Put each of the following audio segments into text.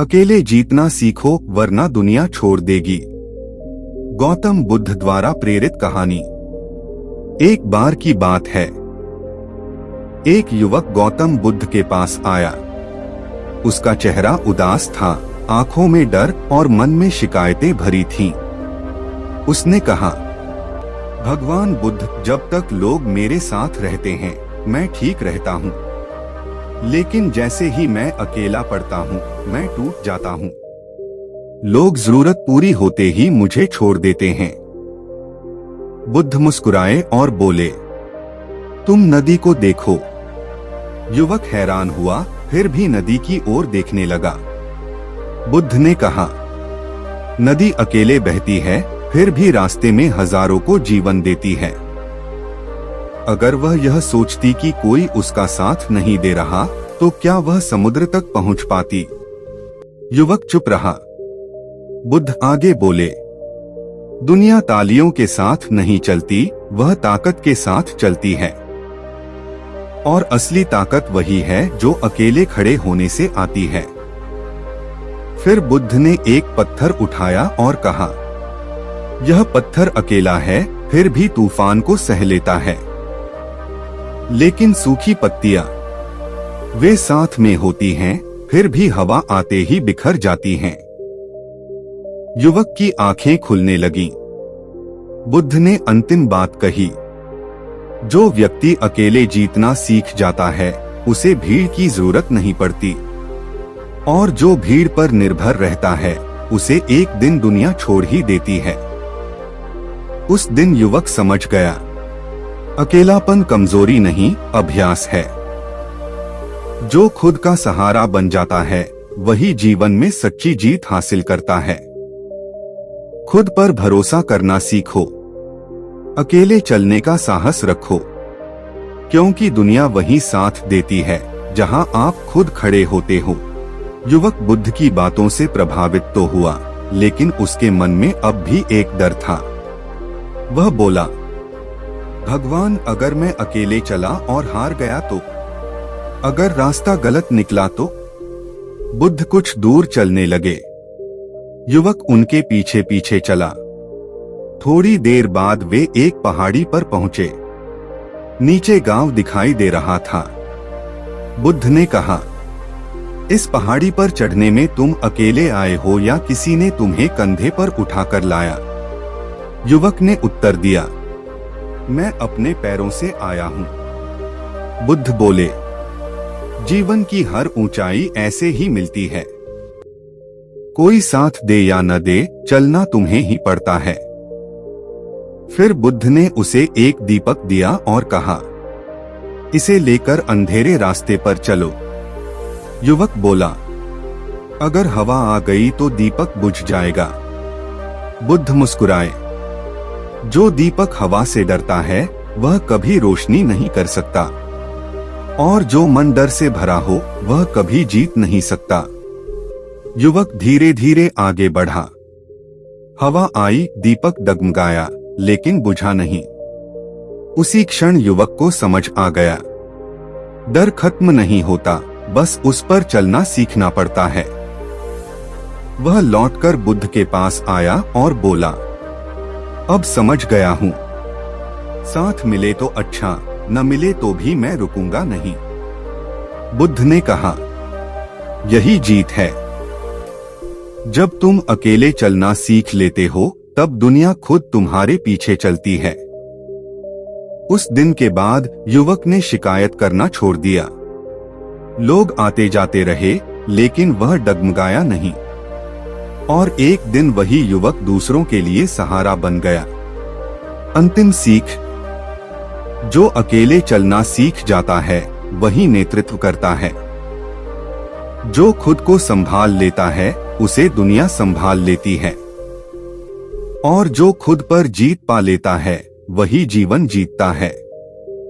अकेले जीतना सीखो वरना दुनिया छोड़ देगी। गौतम बुद्ध द्वारा प्रेरित कहानी। एक बार की बात है, एक युवक गौतम बुद्ध के पास आया। उसका चेहरा उदास था, आंखों में डर और मन में शिकायतें भरी थीं। उसने कहा, भगवान बुद्ध, जब तक लोग मेरे साथ रहते हैं मैं ठीक रहता हूँ, लेकिन जैसे ही मैं अकेला पड़ता हूँ मैं टूट जाता हूँ। लोग जरूरत पूरी होते ही मुझे छोड़ देते हैं। बुद्ध मुस्कुराए और बोले, तुम नदी को देखो। युवक हैरान हुआ, फिर भी नदी की ओर देखने लगा। बुद्ध ने कहा, नदी अकेले बहती है, फिर भी रास्ते में हजारों को जीवन देती है। अगर वह यह सोचती कि कोई उसका साथ नहीं दे रहा, तो क्या वह समुद्र तक पहुंच पाती? युवक चुप रहा। बुद्ध आगे बोले, दुनिया तालियों के साथ नहीं चलती, वह ताकत के साथ चलती है। और असली ताकत वही है जो अकेले खड़े होने से आती है। फिर बुद्ध ने एक पत्थर उठाया और कहा, यह पत्थर अकेला है, फिर भी तूफान को सह लेता है। लेकिन सूखी पत्तियां, वे साथ में होती हैं, फिर भी हवा आते ही बिखर जाती हैं। युवक की आंखें खुलने लगीं। बुद्ध ने अंतिम बात कही, जो व्यक्ति अकेले जीतना सीख जाता है उसे भीड़ की जरूरत नहीं पड़ती, और जो भीड़ पर निर्भर रहता है उसे एक दिन दुनिया छोड़ ही देती है। उस दिन युवक समझ गया, अकेलापन कमजोरी नहीं, अभ्यास है। जो खुद का सहारा बन जाता है वही जीवन में सच्ची जीत हासिल करता है। खुद पर भरोसा करना सीखो, अकेले चलने का साहस रखो, क्योंकि दुनिया वही साथ देती है जहां आप खुद खड़े होते हो। युवक बुद्ध की बातों से प्रभावित तो हुआ, लेकिन उसके मन में अब भी एक डर था। वह बोला, भगवान, अगर मैं अकेले चला और हार गया तो? अगर रास्ता गलत निकला तो? बुद्ध कुछ दूर चलने लगे। युवक उनके पीछे पीछे चला। थोड़ी देर बाद वे एक पहाड़ी पर पहुंचे। नीचे गांव दिखाई दे रहा था। बुद्ध ने कहा, इस पहाड़ी पर चढ़ने में तुम अकेले आए हो या किसी ने तुम्हें कंधे पर उठाकर लाया? युवक ने उत्तर दिया, मैं अपने पैरों से आया हूं। बुद्ध बोले, जीवन की हर ऊंचाई ऐसे ही मिलती है। कोई साथ दे या न दे, चलना तुम्हें ही पड़ता है। फिर बुद्ध ने उसे एक दीपक दिया और कहा, इसे लेकर अंधेरे रास्ते पर चलो। युवक बोला, अगर हवा आ गई तो दीपक बुझ जाएगा। बुद्ध मुस्कुराए, जो दीपक हवा से डरता है वह कभी रोशनी नहीं कर सकता, और जो मन डर से भरा हो वह कभी जीत नहीं सकता। युवक धीरे धीरे आगे बढ़ा। हवा आई, दीपक डगमगाया, लेकिन बुझा नहीं। उसी क्षण युवक को समझ आ गया, डर खत्म नहीं होता, बस उस पर चलना सीखना पड़ता है। वह लौटकर बुद्ध के पास आया और बोला, अब समझ गया हूँ, साथ मिले तो अच्छा, न मिले तो भी मैं रुकूंगा नहीं। बुद्ध ने कहा, यही जीत है। जब तुम अकेले चलना सीख लेते हो तब दुनिया खुद तुम्हारे पीछे चलती है। उस दिन के बाद युवक ने शिकायत करना छोड़ दिया। लोग आते जाते रहे, लेकिन वह डगमगाया नहीं। और एक दिन वही युवक दूसरों के लिए सहारा बन गया। अंतिम सीख, जो अकेले चलना सीख जाता है वही नेतृत्व करता है। जो खुद को संभाल लेता है उसे दुनिया संभाल लेती है, और जो खुद पर जीत पा लेता है वही जीवन जीतता है।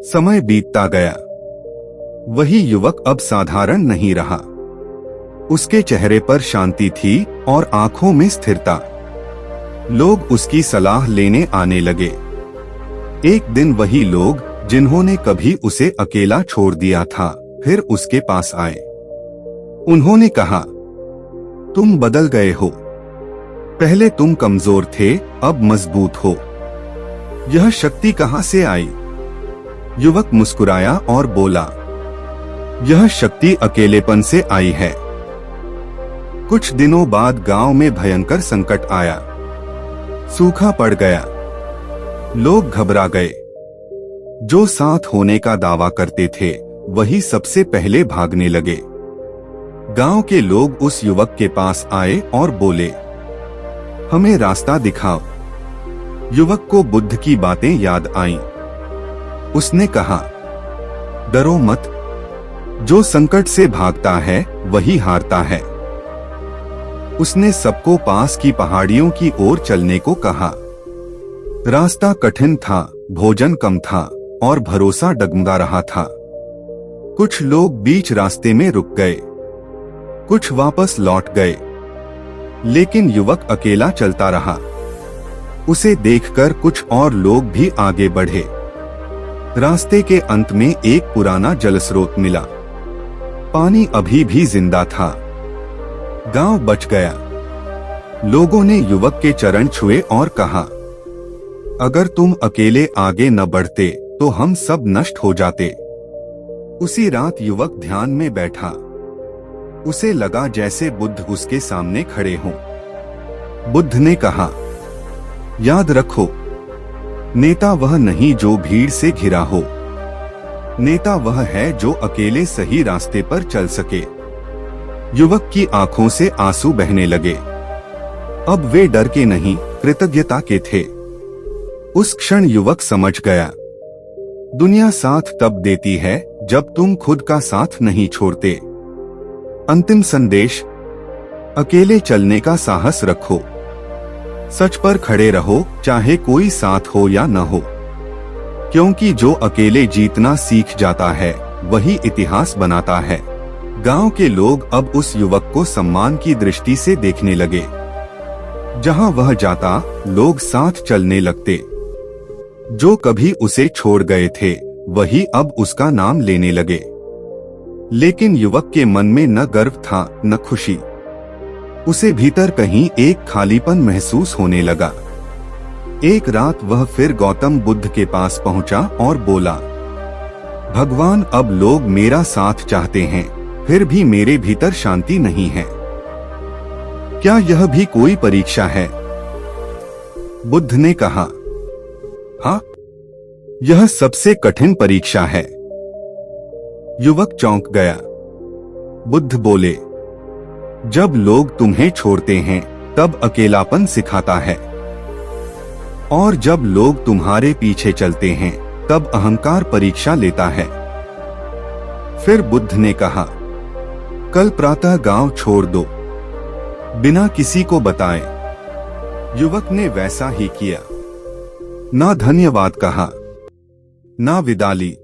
समय बीतता गया। वही युवक अब साधारण नहीं रहा। उसके चेहरे पर शांति थी और आंखों में स्थिरता। लोग उसकी सलाह लेने आने लगे। एक दिन वही लोग जिन्होंने कभी उसे अकेला छोड़ दिया था, फिर उसके पास आए। उन्होंने कहा, तुम बदल गए हो। पहले तुम कमजोर थे, अब मजबूत हो। यह शक्ति कहां से आई? युवक मुस्कुराया और बोला, यह शक्ति अकेलेपन से आई है। कुछ दिनों बाद गांव में भयंकर संकट आया। सूखा पड़ गया। लोग घबरा गए। जो साथ होने का दावा करते थे वही सबसे पहले भागने लगे। गांव के लोग उस युवक के पास आए और बोले, हमें रास्ता दिखाओ। युवक को बुद्ध की बातें याद आईं। उसने कहा, डरो मत, जो संकट से भागता है वही हारता है। उसने सबको पास की पहाड़ियों की ओर चलने को कहा। रास्ता कठिन था, भोजन कम था और भरोसा डगमगा रहा था। कुछ लोग बीच रास्ते में रुक गए, कुछ वापस लौट गए, लेकिन युवक अकेला चलता रहा। उसे देखकर कुछ और लोग भी आगे बढ़े। रास्ते के अंत में एक पुराना जलस्रोत मिला। पानी अभी भी जिंदा था। गांव बच गया। लोगों ने युवक के चरण छुए और कहा, अगर तुम अकेले आगे न बढ़ते तो हम सब नष्ट हो जाते। उसी रात युवक ध्यान में बैठा। उसे लगा जैसे बुद्ध उसके सामने खड़े हों। बुद्ध ने कहा, याद रखो, नेता वह नहीं जो भीड़ से घिरा हो। नेता वह है जो अकेले सही रास्ते पर चल सके। युवक की आंखों से आंसू बहने लगे। अब वे डर के नहीं, कृतज्ञता के थे। उस क्षण युवक समझ गया, दुनिया साथ तब देती है जब तुम खुद का साथ नहीं छोड़ते। अंतिम संदेश, अकेले चलने का साहस रखो। सच पर खड़े रहो, चाहे कोई साथ हो या न हो। क्योंकि जो अकेले जीतना सीख जाता है वही इतिहास बनाता है। गांव के लोग अब उस युवक को सम्मान की दृष्टि से देखने लगे। जहां वह जाता, लोग साथ चलने लगते। जो कभी उसे छोड़ गए थे वही अब उसका नाम लेने लगे। लेकिन युवक के मन में न गर्व था न खुशी। उसे भीतर कहीं एक खालीपन महसूस होने लगा। एक रात वह फिर गौतम बुद्ध के पास पहुंचा और बोला, भगवान, अब लोग मेरा साथ चाहते हैं, फिर भी मेरे भीतर शांति नहीं है। क्या यह भी कोई परीक्षा है? बुद्ध ने कहा, हाँ, यह सबसे कठिन परीक्षा है। युवक चौंक गया। बुद्ध बोले, जब लोग तुम्हें छोड़ते हैं तब अकेलापन सिखाता है, और जब लोग तुम्हारे पीछे चलते हैं तब अहंकार परीक्षा लेता है। फिर बुद्ध ने कहा, कल प्रातः गांव छोड़ दो, बिना किसी को बताए। युवक ने वैसा ही किया। ना धन्यवाद कहा, ना विदा ली।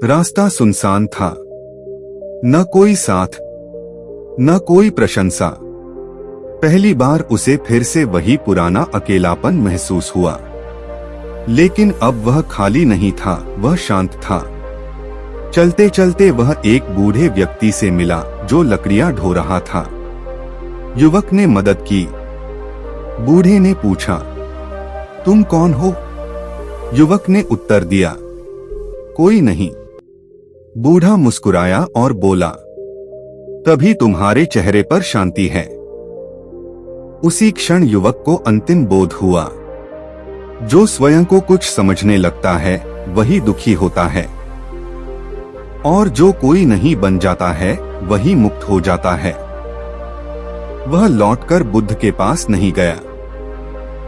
रास्ता सुनसान था। न कोई साथ, न कोई प्रशंसा। पहली बार उसे फिर से वही पुराना अकेलापन महसूस हुआ। लेकिन अब वह खाली नहीं था, वह शांत था। चलते चलते वह एक बूढ़े व्यक्ति से मिला जो लकड़ियां ढो रहा था। युवक ने मदद की। बूढ़े ने पूछा, तुम कौन हो? युवक ने उत्तर दिया, कोई नहीं। बूढ़ा मुस्कुराया और बोला, तभी तुम्हारे चेहरे पर शांति है। उसी क्षण युवक को अंतिम बोध हुआ। जो स्वयं को कुछ समझने लगता है वही दुखी होता है, और जो कोई नहीं बन जाता है वही मुक्त हो जाता है। वह लौटकर बुद्ध के पास नहीं गया।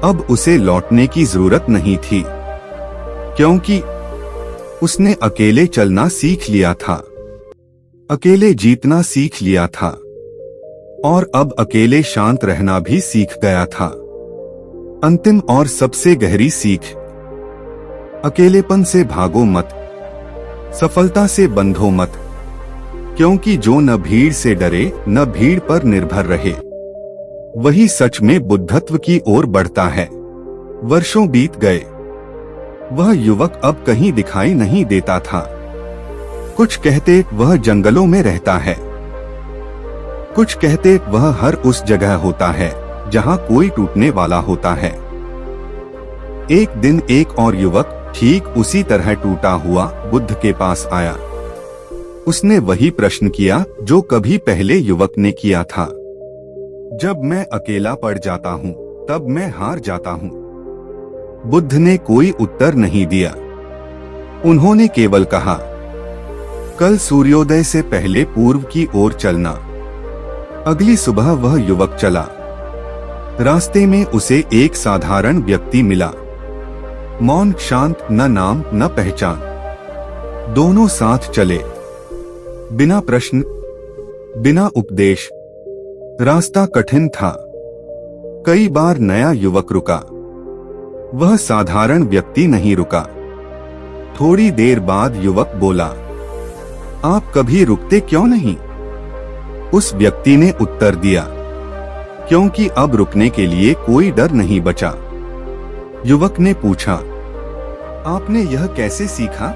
अब उसे लौटने की जरूरत नहीं थी, क्योंकि उसने अकेले चलना सीख लिया था, अकेले जीतना सीख लिया था, और अब अकेले शांत रहना भी सीख गया था। अंतिम और सबसे गहरी सीख, अकेलेपन से भागो मत, सफलता से बंधो मत, क्योंकि जो न भीड़ से डरे न भीड़ पर निर्भर रहे वही सच में बुद्धत्व की ओर बढ़ता है। वर्षों बीत गए। वह युवक अब कहीं दिखाई नहीं देता था। कुछ कहते वह जंगलों में रहता है, कुछ कहते वह हर उस जगह होता है जहां कोई टूटने वाला होता है। एक दिन एक और युवक ठीक उसी तरह टूटा हुआ बुद्ध के पास आया। उसने वही प्रश्न किया जो कभी पहले युवक ने किया था। जब मैं अकेला पड़ जाता हूँ तब मैं हार जाता हूँ। बुद्ध ने कोई उत्तर नहीं दिया। उन्होंने केवल कहा, कल सूर्योदय से पहले पूर्व की ओर चलना। अगली सुबह वह युवक चला। रास्ते में उसे एक साधारण व्यक्ति मिला। मौन, शांत, न नाम न पहचान। दोनों साथ चले, बिना प्रश्न, बिना उपदेश। रास्ता कठिन था। कई बार नया युवक रुका। वह साधारण व्यक्ति नहीं रुका। थोड़ी देर बाद युवक बोला, आप कभी रुकते क्यों नहीं? उस व्यक्ति ने उत्तर दिया, क्योंकि अब रुकने के लिए कोई डर नहीं बचा। युवक ने पूछा, आपने यह कैसे सीखा?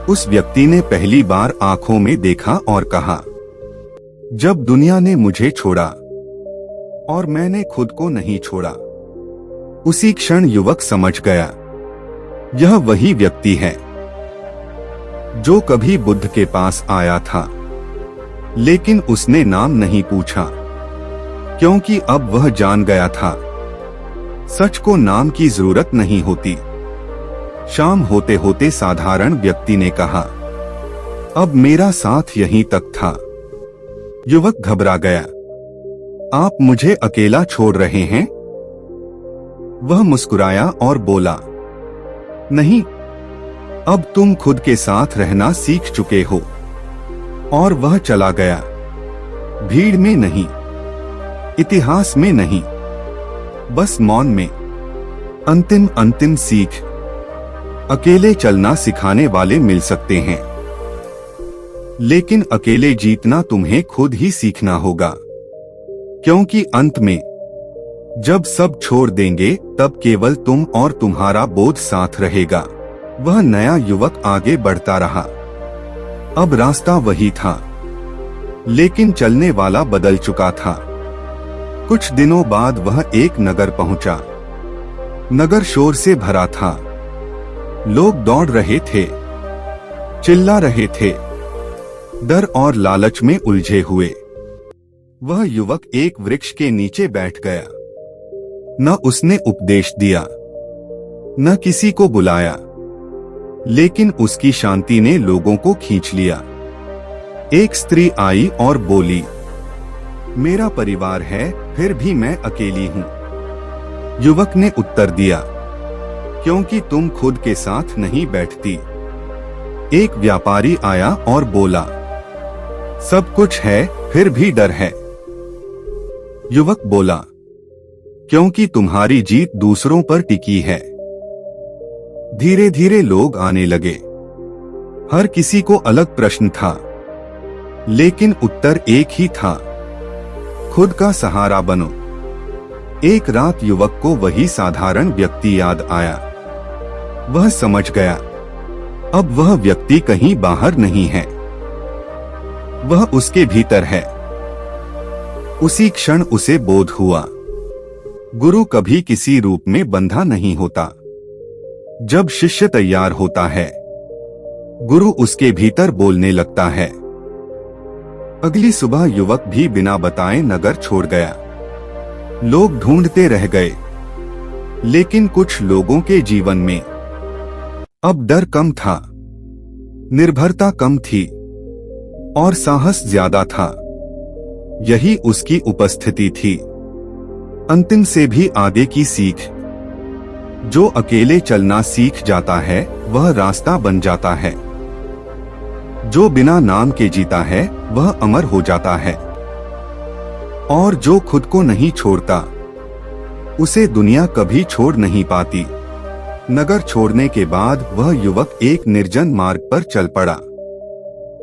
उस व्यक्ति ने पहली बार आंखों में देखा और कहा, जब दुनिया ने मुझे छोड़ा और मैंने खुद को नहीं छोड़ा। उसी क्षण युवक समझ गया, यह वही व्यक्ति है जो कभी बुद्ध के पास आया था, लेकिन उसने नाम नहीं पूछा, क्योंकि अब वह जान गया था, सच को नाम की जरूरत नहीं होती। शाम होते होते साधारण व्यक्ति ने कहा, अब मेरा साथ यहीं तक था। युवक घबरा गया, आप मुझे अकेला छोड़ रहे हैं? वह मुस्कुराया और बोला, नहीं, अब तुम खुद के साथ रहना सीख चुके हो। और वह चला गया। भीड़ में नहीं, इतिहास में नहीं, बस मौन में। अंतिम सीख। अकेले चलना सिखाने वाले मिल सकते हैं, लेकिन अकेले जीतना तुम्हें खुद ही सीखना होगा। क्योंकि अंत में जब सब छोड़ देंगे तब केवल तुम और तुम्हारा बोध साथ रहेगा। वह नया युवक आगे बढ़ता रहा। अब रास्ता वही था, लेकिन चलने वाला बदल चुका था। कुछ दिनों बाद वह एक नगर पहुंचा। नगर शोर से भरा था। लोग दौड़ रहे थे, चिल्ला रहे थे, डर और लालच में उलझे हुए। वह युवक एक वृक्ष के नीचे बैठ गया। न उसने उपदेश दिया, न किसी को बुलाया, लेकिन उसकी शांति ने लोगों को खींच लिया। एक स्त्री आई और बोली, मेरा परिवार है, फिर भी मैं अकेली हूँ। युवक ने उत्तर दिया, क्योंकि तुम खुद के साथ नहीं बैठती। एक व्यापारी आया और बोला, सब कुछ है, फिर भी डर है। युवक बोला, क्योंकि तुम्हारी जीत दूसरों पर टिकी है। धीरे धीरे लोग आने लगे। हर किसी को अलग प्रश्न था, लेकिन उत्तर एक ही था, खुद का सहारा बनो। एक रात युवक को वही साधारण व्यक्ति याद आया। वह समझ गया, अब वह व्यक्ति कहीं बाहर नहीं है, वह उसके भीतर है। उसी क्षण उसे बोध हुआ, गुरु कभी किसी रूप में बंधा नहीं होता। जब शिष्य तैयार होता है, गुरु उसके भीतर बोलने लगता है। अगली सुबह युवक भी बिना बताए नगर छोड़ गया। लोग ढूंढते रह गए, लेकिन कुछ लोगों के जीवन में अब डर कम था, निर्भरता कम थी और साहस ज्यादा था। यही उसकी उपस्थिति थी। अंतिम से भी आगे की सीख। जो अकेले चलना सीख जाता है वह रास्ता बन जाता है। जो बिना नाम के जीता है वह अमर हो जाता है। और जो खुद को नहीं छोड़ता उसे दुनिया कभी छोड़ नहीं पाती। नगर छोड़ने के बाद वह युवक एक निर्जन मार्ग पर चल पड़ा।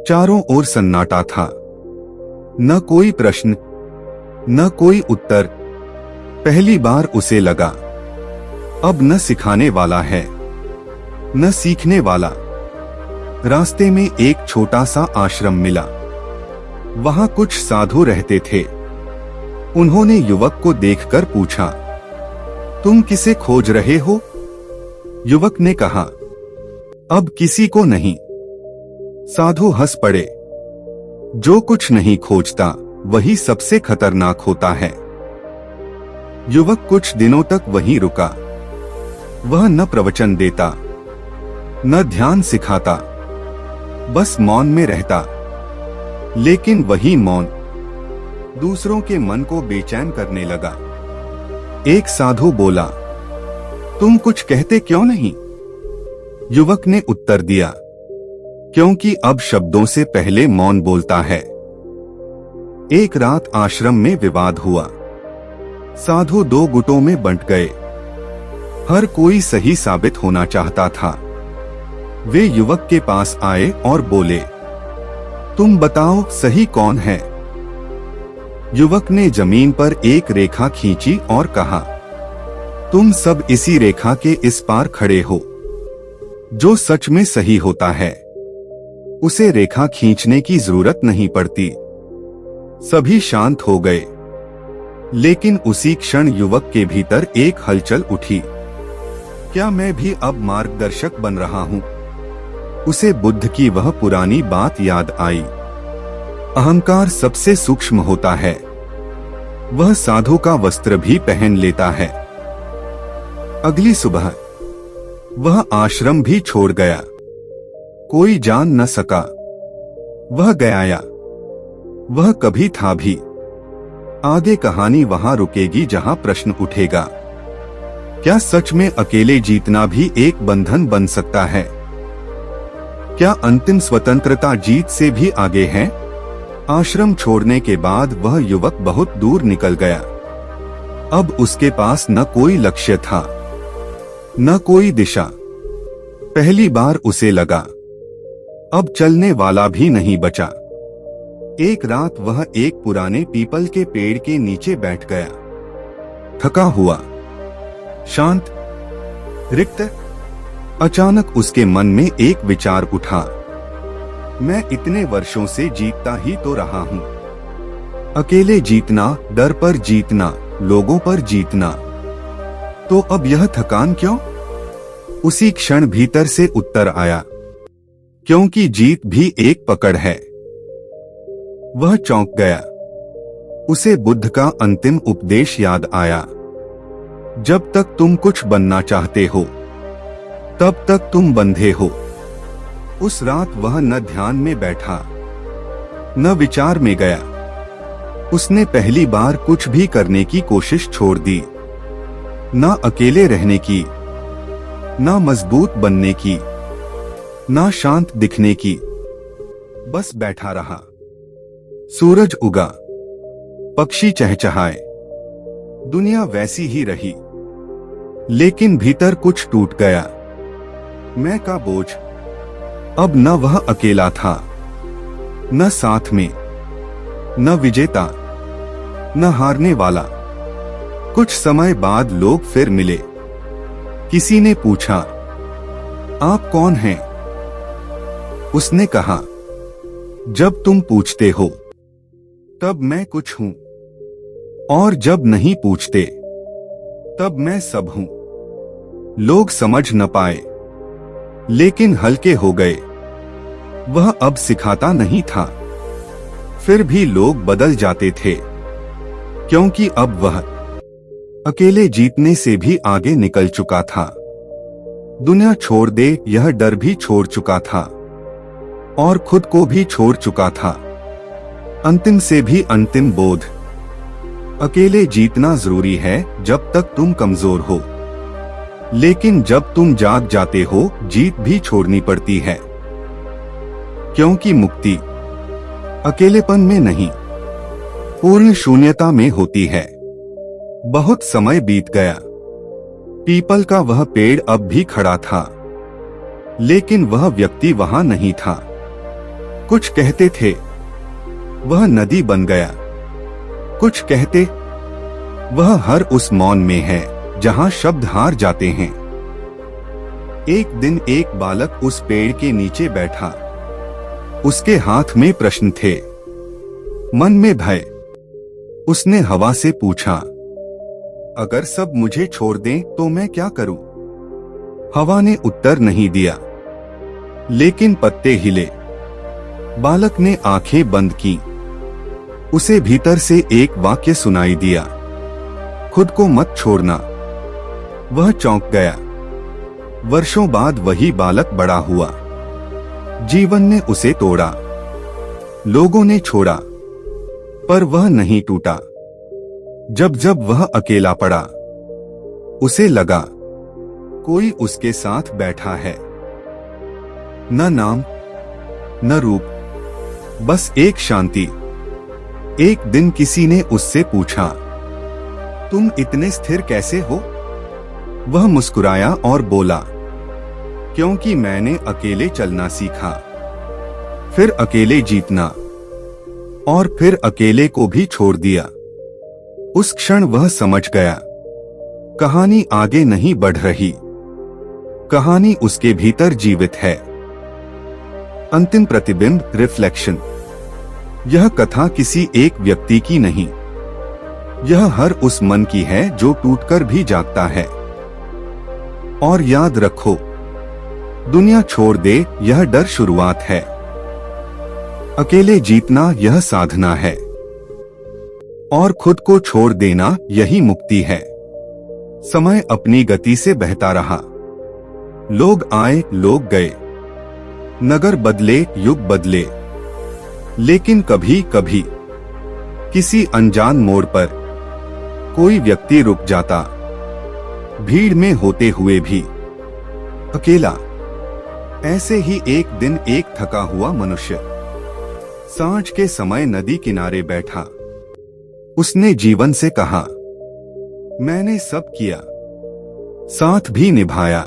चारों ओर सन्नाटा था। न कोई प्रश्न, न कोई उत्तर। पहली बार उसे लगा, अब न सिखाने वाला है, न सीखने वाला। रास्ते में एक छोटा सा आश्रम मिला। वहां कुछ साधु रहते थे। उन्होंने युवक को देखकर पूछा, तुम किसे खोज रहे हो? युवक ने कहा, अब किसी को नहीं। साधु हंस पड़े। जो कुछ नहीं खोजता वही सबसे खतरनाक होता है। युवक कुछ दिनों तक वहीं रुका। वह न प्रवचन देता, न ध्यान सिखाता, बस मौन में रहता। लेकिन वही मौन दूसरों के मन को बेचैन करने लगा। एक साधु बोला, तुम कुछ कहते क्यों नहीं? युवक ने उत्तर दिया, क्योंकि अब शब्दों से पहले मौन बोलता है। एक रात आश्रम में विवाद हुआ। साधु दो गुटों में बंट गए। हर कोई सही साबित होना चाहता था। वे युवक के पास आए और बोले, तुम बताओ सही कौन है? युवक ने जमीन पर एक रेखा खींची और कहा, तुम सब इसी रेखा के इस पार खड़े हो। जो सच में सही होता है उसे रेखा खींचने की जरूरत नहीं पड़ती। सभी शांत हो गए। लेकिन उसी क्षण युवक के भीतर एक हलचल उठी। क्या मैं भी अब मार्गदर्शक बन रहा हूं? उसे बुद्ध की वह पुरानी बात याद आई। अहंकार सबसे सूक्ष्म होता है। वह साधु का वस्त्र भी पहन लेता है। अगली सुबह वह आश्रम भी छोड़ गया। कोई जान न सका वह गया। वह कभी था भी। आगे कहानी वहां रुकेगी जहां प्रश्न उठेगा, क्या सच में अकेले जीतना भी एक बंधन बन सकता है? क्या अंतिम स्वतंत्रता जीत से भी आगे है? आश्रम छोड़ने के बाद वह युवक बहुत दूर निकल गया। अब उसके पास न कोई लक्ष्य था, न कोई दिशा। पहली बार उसे लगा, अब चलने वाला भी नहीं बचा। एक रात वह एक पुराने पीपल के पेड़ के नीचे बैठ गया। थका हुआ, शांत, रिक्त। अचानक उसके मन में एक विचार उठा, मैं इतने वर्षों से जीतता ही तो रहा हूं। अकेले जीतना, डर पर जीतना, लोगों पर जीतना, तो अब यह थकान क्यों? उसी क्षण भीतर से उत्तर आया, क्योंकि जीत भी एक पकड़ है। वह चौंक गया। उसे बुद्ध का अंतिम उपदेश याद आया, जब तक तुम कुछ बनना चाहते हो तब तक तुम बंधे हो। उस रात वह न ध्यान में बैठा, न विचार में गया। उसने पहली बार कुछ भी करने की कोशिश छोड़ दी। न अकेले रहने की, न मजबूत बनने की, न शांत दिखने की, बस बैठा रहा। सूरज उगा, पक्षी चहचहाए, दुनिया वैसी ही रही। लेकिन भीतर कुछ टूट गया। मैं का बोझ। अब न वह अकेला था, न साथ में, न विजेता, न हारने वाला। कुछ समय बाद लोग फिर मिले। किसी ने पूछा, आप कौन हैं? उसने कहा, जब तुम पूछते हो तब मैं कुछ हूं, और जब नहीं पूछते तब मैं सब हूं। लोग समझ न पाए, लेकिन हल्के हो गए। वह अब सिखाता नहीं था, फिर भी लोग बदल जाते थे, क्योंकि अब वह अकेले जीतने से भी आगे निकल चुका था। दुनिया छोड़ दे यह डर भी छोड़ चुका था, और खुद को भी छोड़ चुका था। अंतिम से भी अंतिम बोध, अकेले जीतना जरूरी है जब तक तुम कमजोर हो। लेकिन जब तुम जाग जाते हो जीत भी छोड़नी पड़ती है, क्योंकि मुक्ति अकेलेपन में नहीं, पूर्ण शून्यता में होती है। बहुत समय बीत गया। पीपल का वह पेड़ अब भी खड़ा था, लेकिन वह व्यक्ति वहां नहीं था। कुछ कहते थे वह नदी बन गया, कुछ कहते वह हर उस मौन में है जहां शब्द हार जाते हैं। एक दिन एक बालक उस पेड़ के नीचे बैठा। उसके हाथ में प्रश्न थे, मन में भय, उसने हवा से पूछा, अगर सब मुझे छोड़ दें तो मैं क्या करूं? हवा ने उत्तर नहीं दिया, लेकिन पत्ते हिले। बालक ने आंखें बंद की। उसे भीतर से एक वाक्य सुनाई दिया, खुद को मत छोड़ना। वह चौंक गया। वर्षों बाद वही बालक बड़ा हुआ। जीवन ने उसे तोड़ा, लोगों ने छोड़ा, पर वह नहीं टूटा। जब जब वह अकेला पड़ा, उसे लगा कोई उसके साथ बैठा है। न नाम, न रूप, बस एक शांति। एक दिन किसी ने उससे पूछा, तुम इतने स्थिर कैसे हो? वह मुस्कुराया और बोला, क्योंकि मैंने अकेले चलना सीखा, फिर अकेले जीतना, और फिर अकेले को भी छोड़ दिया। उस क्षण वह समझ गया, कहानी आगे नहीं बढ़ रही, कहानी उसके भीतर जीवित है। अंतिम प्रतिबिंब, रिफ्लेक्शन। यह कथा किसी एक व्यक्ति की नहीं, यह हर उस मन की है जो टूटकर भी जागता है। और याद रखो, दुनिया छोड़ दे यह डर शुरुआत है, अकेले जीतना यह साधना है, और खुद को छोड़ देना यही मुक्ति है। समय अपनी गति से बहता रहा। लोग आए, लोग गए, नगर बदले, युग बदले, लेकिन कभी कभी किसी अनजान मोड़ पर कोई व्यक्ति रुक जाता, भीड़ में होते हुए भी अकेला। ऐसे ही एक दिन एक थका हुआ मनुष्य सांझ के समय नदी किनारे बैठा। उसने जीवन से कहा, मैंने सब किया, साथ भी निभाया,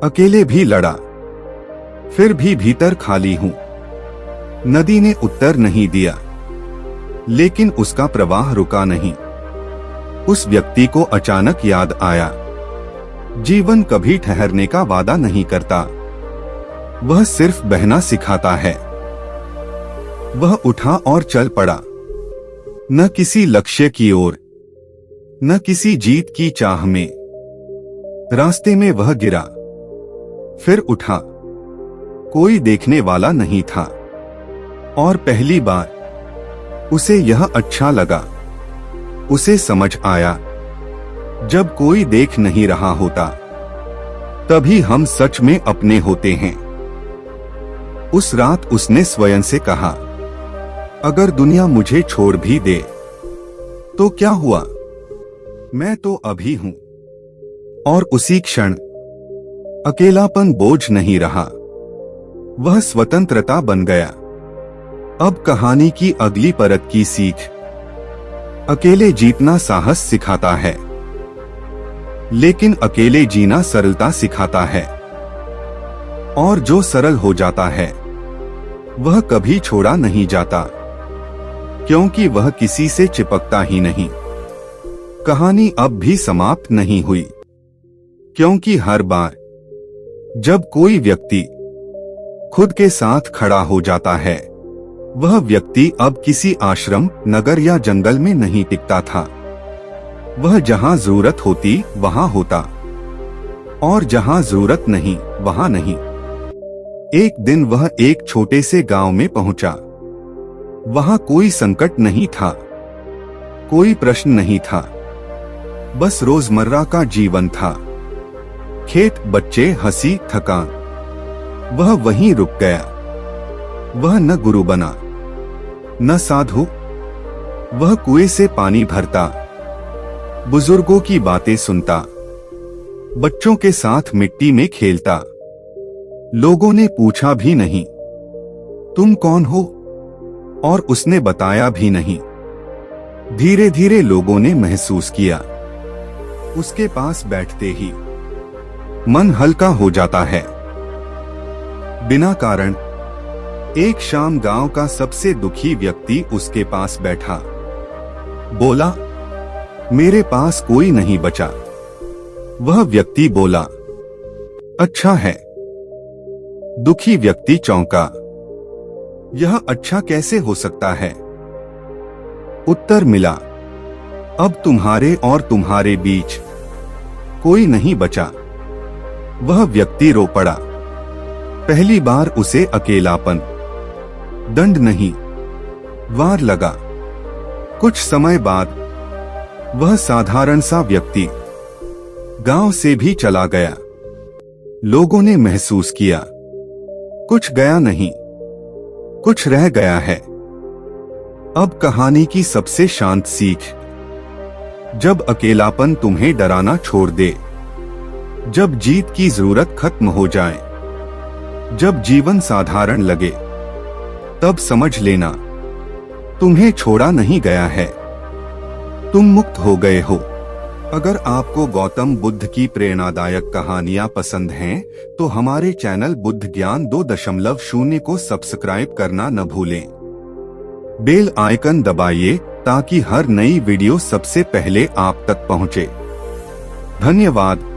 अकेले भी लड़ा, फिर भी भीतर खाली हूं। नदी ने उत्तर नहीं दिया, लेकिन उसका प्रवाह रुका नहीं। उस व्यक्ति को अचानक याद आया, जीवन कभी ठहरने का वादा नहीं करता, वह सिर्फ बहना सिखाता है। वह उठा और चल पड़ा, न किसी लक्ष्य की ओर, न किसी जीत की चाह में। रास्ते में वह गिरा, फिर उठा, कोई देखने वाला नहीं था, और पहली बार उसे यह अच्छा लगा। उसे समझ आया, जब कोई देख नहीं रहा होता, तभी हम सच में अपने होते हैं। उस रात उसने स्वयं से कहा, अगर दुनिया मुझे छोड़ भी दे तो क्या हुआ, मैं तो अभी हूं। और उसी क्षण अकेलापन बोझ नहीं रहा, वह स्वतंत्रता बन गया। अब कहानी की अगली परत की सीख। अकेले जीतना साहस सिखाता है, लेकिन अकेले जीना सरलता सिखाता है। और जो सरल हो जाता है, वह कभी छोड़ा नहीं जाता, क्योंकि वह किसी से चिपकता ही नहीं। कहानी अब भी समाप्त नहीं हुई, क्योंकि हर बार जब कोई व्यक्ति खुद के साथ खड़ा हो जाता है, वह व्यक्ति अब किसी आश्रम, नगर या जंगल में नहीं टिकता था। वह जहां जरूरत होती वहां होता, और जहां जरूरत नहीं वहां नहीं। एक दिन वह एक छोटे से गांव में पहुंचा। वहां कोई संकट नहीं था, कोई प्रश्न नहीं था, बस रोजमर्रा का जीवन था। खेत, बच्चे, हंसी, थकान। वह वहीं रुक गया। वह न गुरु बना, न साधु। वह कुएं से पानी भरता, बुजुर्गों की बातें सुनता, बच्चों के साथ मिट्टी में खेलता। लोगों ने पूछा भी नहीं, तुम कौन हो? और उसने बताया भी नहीं। धीरे धीरे लोगों ने महसूस किया, उसके पास बैठते ही मन हल्का हो जाता है। बिना कारण एक शाम गांव का सबसे दुखी व्यक्ति उसके पास बैठा। बोला, मेरे पास कोई नहीं बचा। वह व्यक्ति बोला, अच्छा है। दुखी व्यक्ति चौंका, यह अच्छा कैसे हो सकता है? उत्तर मिला, अब तुम्हारे और तुम्हारे बीच कोई नहीं बचा। वह व्यक्ति रो पड़ा। पहली बार उसे अकेलापन, दंड नहीं, वार लगा। कुछ समय बाद वह साधारण सा व्यक्ति गांव से भी चला गया। लोगों ने महसूस किया, कुछ गया नहीं, कुछ रह गया है। अब कहानी की सबसे शांत सीख, जब अकेलापन तुम्हें डराना छोड़ दे, जब जीत की जरूरत खत्म हो जाए, जब जीवन साधारण लगे, तब समझ लेना तुम्हें छोड़ा नहीं गया है, तुम मुक्त हो गए हो। अगर आपको गौतम बुद्ध की प्रेरणादायक कहानियां पसंद हैं, तो हमारे चैनल बुद्ध ज्ञान 2.0 को सब्सक्राइब करना न भूलें। बेल आइकन दबाइए ताकि हर नई वीडियो सबसे पहले आप तक पहुंचे। धन्यवाद।